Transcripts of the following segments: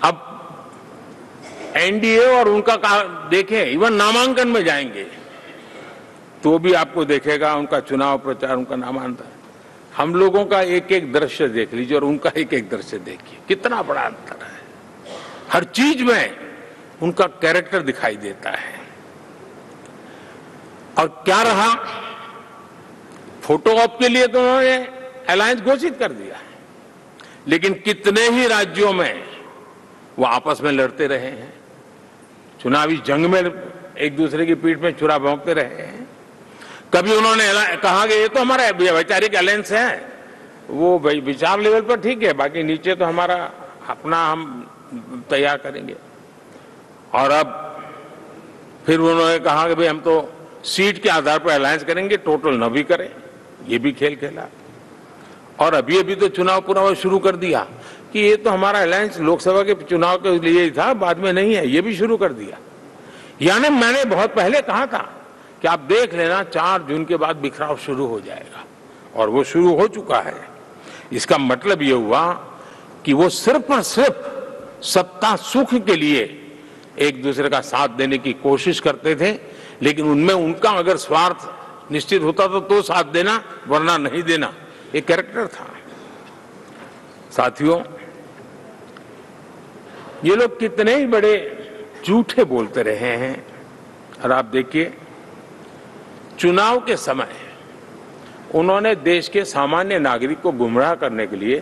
अब एनडीए और उनका देखें, इवन नामांकन में जाएंगे तो भी आपको देखेगा उनका चुनाव प्रचार, उनका नामांकन, हम लोगों का एक एक दृश्य देख लीजिए और उनका एक एक दृश्य देखिए, कितना बड़ा अंतर है। हर चीज में उनका कैरेक्टर दिखाई देता है। और क्या रहा, फोटो ऑप के लिए तो उन्होंने अलायंस घोषित कर दिया है, लेकिन कितने ही राज्यों में वो आपस में लड़ते रहे हैं, चुनावी जंग में एक दूसरे की पीठ में छुरा भोंकते रहे हैं। कभी उन्होंने कहा कि ये तो हमारा वैचारिक अलायंस है, वो विचार लेवल पर ठीक है, बाकी नीचे तो हमारा अपना हम तैयार करेंगे। और अब फिर उन्होंने कहा कि भाई हम तो सीट के आधार पर अलायंस करेंगे, टोटल न भी करें, ये भी खेल खेला। और अभी अभी तो चुनाव पूरा शुरू कर दिया कि ये तो हमारा अलायंस लोकसभा के चुनाव के लिए ही था, बाद में नहीं है, ये भी शुरू कर दिया। यानी मैंने बहुत पहले कहा था कि आप देख लेना 4 जून के बाद बिखराव शुरू हो जाएगा, और वो शुरू हो चुका है। इसका मतलब ये हुआ कि वो सिर्फ और सिर्फ सत्ता सुख के लिए एक दूसरे का साथ देने की कोशिश करते थे, लेकिन उनमें उनका अगर स्वार्थ निश्चित होता तो साथ देना, वरना नहीं देना, एक कैरेक्टर था। साथियों, ये लोग कितने ही बड़े झूठे बोलते रहे हैं। और आप देखिए, चुनाव के समय उन्होंने देश के सामान्य नागरिक को गुमराह करने के लिए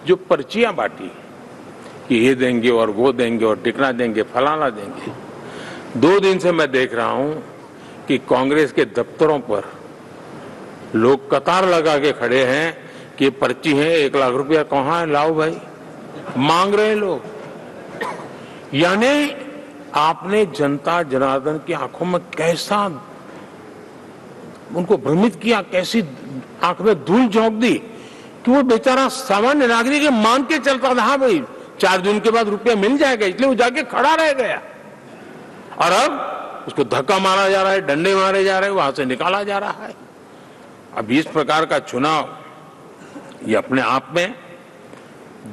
जो पर्चियां बांटी कि ये देंगे और वो देंगे और टिकना देंगे, फलाना देंगे, 2 दिन से मैं देख रहा हूं कि कांग्रेस के दफ्तरों पर लोग कतार लगा के खड़े हैं कि ये पर्ची है, 1 लाख रुपया कहां है, लाओ भाई, मांग रहे हैं लोग। यानी आपने जनता जनार्दन की आंखों में कैसा उनको भ्रमित किया, कैसी आंख में धूल झोंक दी कि वो बेचारा सामान्य नागरिक मान के चलता था, हाँ भाई 4 जून के बाद रुपया मिल जाएगा, इसलिए वो जाके खड़ा रह गया। और अब उसको धक्का मारा जा रहा है, डंडे मारे जा रहे हैं, वहां से निकाला जा रहा है। अब इस प्रकार का चुनाव ये अपने आप में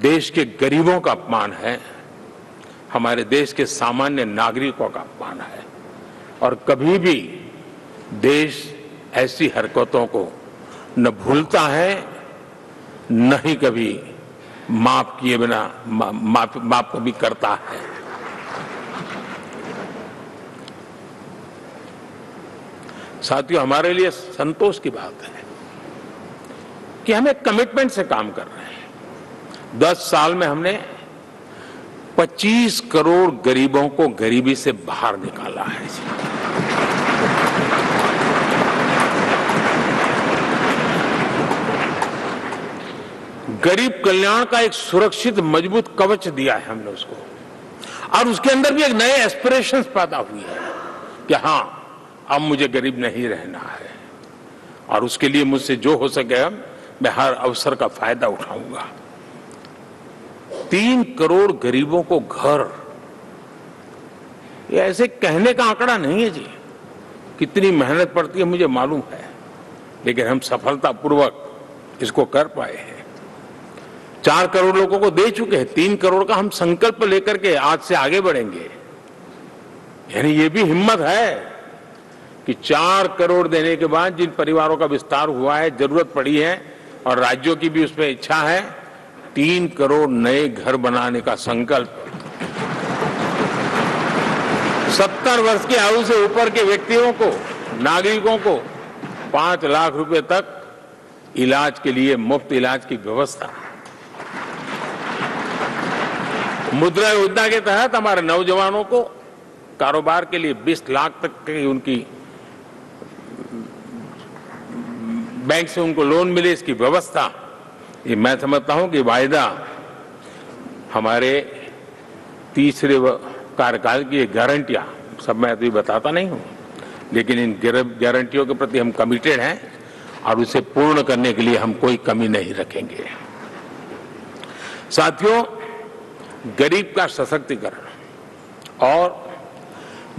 देश के गरीबों का अपमान है, हमारे देश के सामान्य नागरिकों का अपमान है। और कभी भी देश ऐसी हरकतों को न भूलता है, न ही कभी माफ किए बिना माफ कभी करता है। साथियों, हमारे लिए संतोष की बात है कि हम एक कमिटमेंट से काम कर रहे हैं। 10 साल में हमने 25 करोड़ गरीबों को गरीबी से बाहर निकाला है। गरीब कल्याण का एक सुरक्षित मजबूत कवच दिया है हमने उसको, और उसके अंदर भी एक नए एस्पिरेशंस पैदा हुई है कि हां, अब मुझे गरीब नहीं रहना है, और उसके लिए मुझसे जो हो सके मैं हर अवसर का फायदा उठाऊंगा। 3 करोड़ गरीबों को घर, ये ऐसे कहने का आंकड़ा नहीं है जी, कितनी मेहनत पड़ती है मुझे मालूम है, लेकिन हम सफलतापूर्वक इसको कर पाए हैं। 4 करोड़ लोगों को दे चुके हैं, 3 करोड़ का हम संकल्प लेकर के आज से आगे बढ़ेंगे। यानी ये भी हिम्मत है कि 4 करोड़ देने के बाद जिन परिवारों का विस्तार हुआ है, जरूरत पड़ी है, और राज्यों की भी उसमें इच्छा है, 3 करोड़ नए घर बनाने का संकल्प। 70 वर्ष की आयु से ऊपर के व्यक्तियों को, नागरिकों को 5 लाख रुपए तक इलाज के लिए मुफ्त इलाज की व्यवस्था। मुद्रा योजना के तहत हमारे नौजवानों को कारोबार के लिए 20 लाख तक की उनकी बैंक से उनको लोन मिले, इसकी व्यवस्था। ये मैं समझता हूं कि वायदा हमारे तीसरे कार्यकाल की गारंटियां, सब मैं अभी बताता नहीं हूं, लेकिन इन गारंटियों के प्रति हम कमिटेड हैं और उसे पूर्ण करने के लिए हम कोई कमी नहीं रखेंगे। साथियों, गरीब का सशक्तिकरण और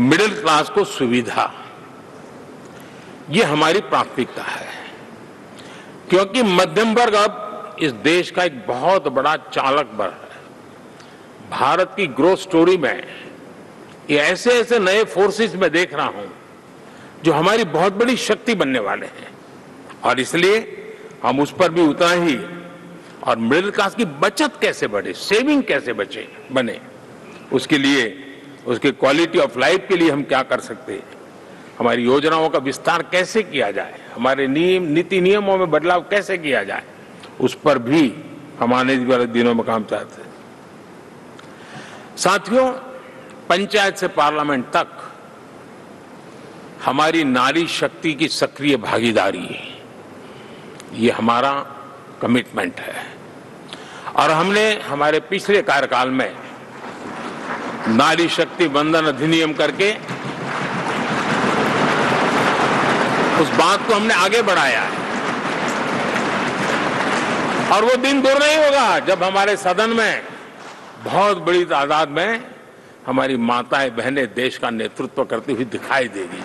मिडिल क्लास को सुविधा, ये हमारी प्राथमिकता है, क्योंकि मध्यम वर्ग अब इस देश का एक बहुत बड़ा चालक बल है। भारत की ग्रोथ स्टोरी में ये ऐसे ऐसे नए फोर्सेस में देख रहा हूं जो हमारी बहुत बड़ी शक्ति बनने वाले हैं, और इसलिए हम उस पर भी उतना ही, और मिडिल क्लास की बचत कैसे बढ़े, सेविंग कैसे बने, उसके लिए, उसके क्वालिटी ऑफ लाइफ के लिए हम क्या कर सकते हैं, हमारी योजनाओं का विस्तार कैसे किया जाए, हमारे नीति नियमों में बदलाव कैसे किया जाए, उस पर भी हम आने वाले दिनों में काम चाहते हैं। साथियों, पंचायत से पार्लियामेंट तक हमारी नारी शक्ति की सक्रिय भागीदारी, ये हमारा कमिटमेंट है, और हमने हमारे पिछले कार्यकाल में नारी शक्ति वंदन अधिनियम करके उस बात को हमने आगे बढ़ाया है। और वो दिन दूर नहीं होगा जब हमारे सदन में बहुत बड़ी तादाद में हमारी माताएं बहनें देश का नेतृत्व करती हुई दिखाई देगी।